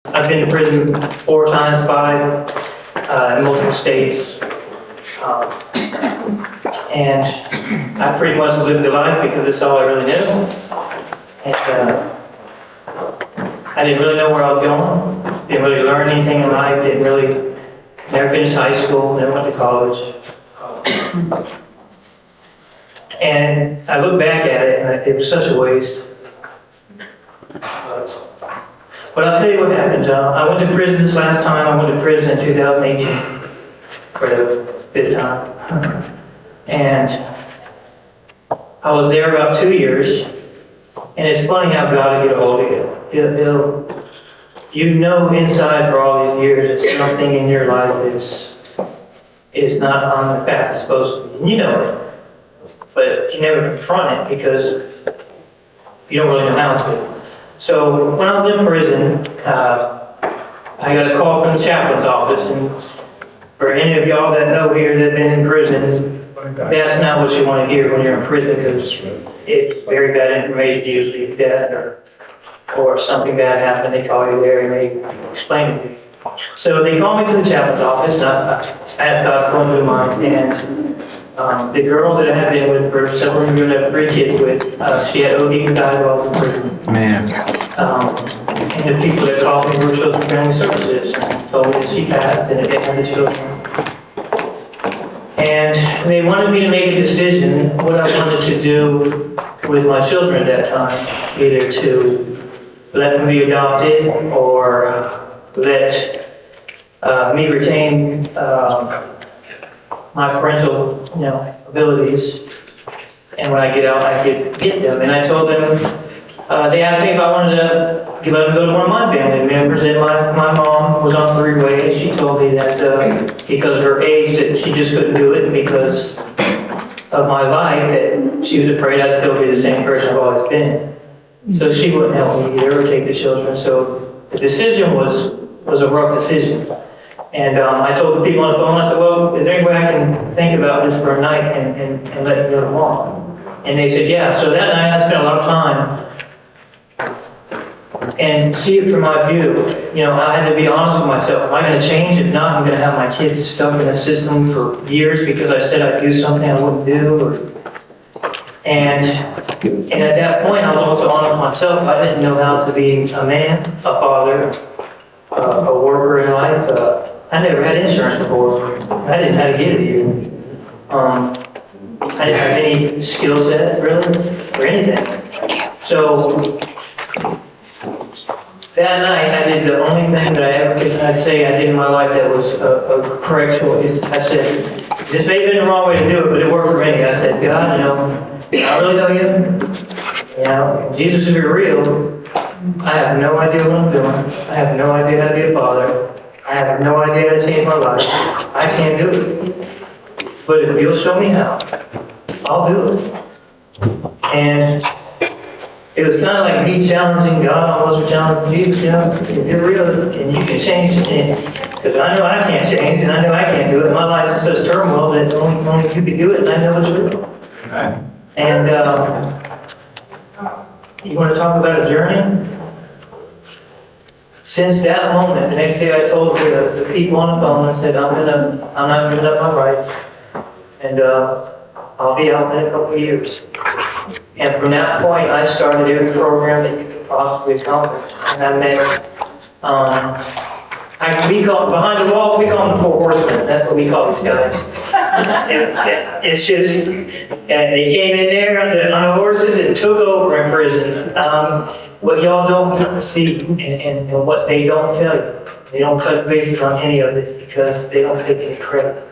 I've been to prison 4 times, 5 in multiple states. And I pretty much lived the life because it's all I really knew. And I didn't really know where I was going. Didn't really learn anything in life. Never finished high school, never went to college. And I look back at it, and it was such a waste. But I'll tell you what happened. I went to prison this last time. I went to prison in 2018 for the 5th time. And I was there about 2 years. And it's funny how God will get a hold of you. You know inside for all these years that something in your life is not on the path it's supposed to be. And you know it. But you never confront it because you don't really know how to. So when I was in prison, I got a call from the chaplain's office. And for any of y'all that know here that have been in prison, that's not what you want to hear when you're in prison, because it's very bad information, usually death or something bad happened. They call you there and they explain it to you. So they called me to the chaplain's office. I had thought going through mine, and the girl that I had been with for several years, I had 3 kids with, she had OD and died while I was in prison. Man. And the people that called me were Children and Family Services and told me that she passed and that they had the children. And they wanted me to make a decision what I wanted to do with my children at that time, either to let them be adopted or let me retain my parental, abilities, and when I get out, I could get them. And I told them, they asked me if I wanted to let them go to one of my family members, and my mom was on 3 ways. She told me that because of her age, that she just couldn't do it because of my life, that she was afraid I'd still be the same person I've always been. So she wouldn't help me either or take the children. So the decision was a rough decision. And I told the people on the phone, I said, well, is there any way I can think about this for a night and let you go tomorrow? And they said, yeah. So that night I spent a lot of time and see it from my view. I had to be honest with myself. Am I going to change? If not, I'm going to have my kids stuck in the system for years because I said I'd do something I wouldn't do. And at that point, I was also honest with myself. I didn't know how to be a man, a father, a worker in life. I never had insurance before. I didn't know how to get it even. I didn't have any skill set, really, or anything. So that night, I did the only thing that I'd say I did in my life that was a correct choice. I said, this may have been the wrong way to do it, but it worked for me. I said, God, I really know you. Jesus, if you're real, I have no idea what I'm doing. I have no idea how to be a father. I have no idea how to change my life. I can't do it. But if you'll show me how, I'll do it. And it was kind of like me challenging God. I wasn't challenging Jesus. If you're real and you can change it, because I know I can't change and I know I can't do it. My life is such turmoil that only you can do it, and I know it's real. Right. And you want to talk about a journey? Since that moment, the next day I told the people on the phone, I said, I'm not giving up my rights, and I'll be out in a couple of years. And from that point, I started every program that you could possibly accomplish. And I met, we call behind the walls, we call them the 4 horsemen. That's what we call these guys. It's just, they came in there on the horses and took over in prison. What y'all don't see and what they don't tell you, they don't touch bases on any of it because they don't take any credit.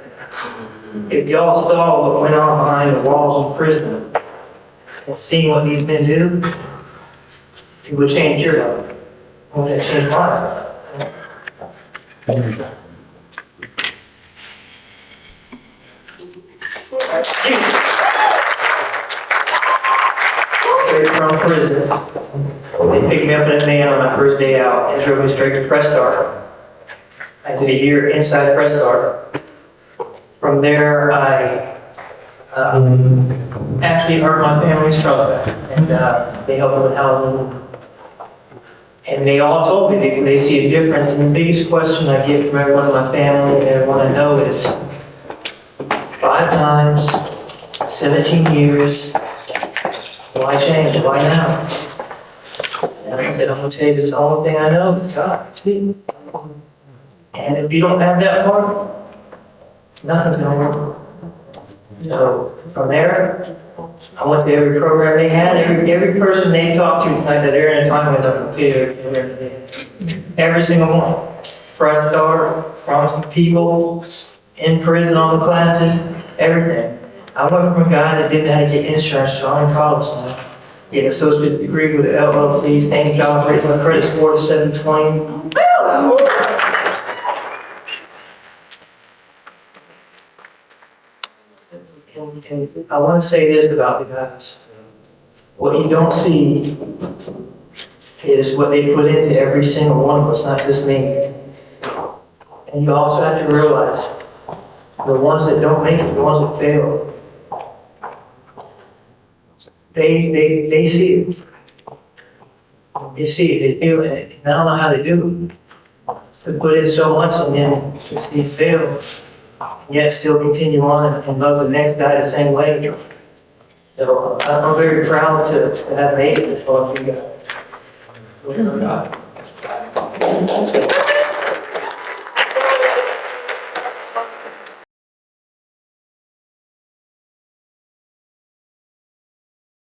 If y'all saw what went on behind the walls of prison and seeing what these men do, it would change your life. It would change mine. From prison, they picked me up in a van on my first day out and drove me straight to Press Start. I did a year inside Press Start. From there, I actually earned my family's trust, and they helped me with housing And they all told me they see a difference. And the biggest question I get from everyone in my family and everyone I know is 5 times, 17 years, why change? Why now? And I said, I'm going to tell you this only thing I know is God. And if you don't have that part, nothing's going to work. So from there, I went to every program they had, every person they talked to, like they're in a time with a computer, every single one. Fresh start, from people, in prison on the classes, everything. I went from a guy that didn't know how to get insurance, so I'm in college now. Get an associate degree with LLCs, thank God, raised my credit score to 720. And I want to say this about the guys. What you don't see is what they put into every single one of us, not just me. And you also have to realize the ones that don't make it, the ones that fail, they see it. They see it, they feel it. And I don't know how they do it. To put in so much and then just be failed. Yet still continue on and love the next guy the same way. So I'm very proud to have made it this far for you guys.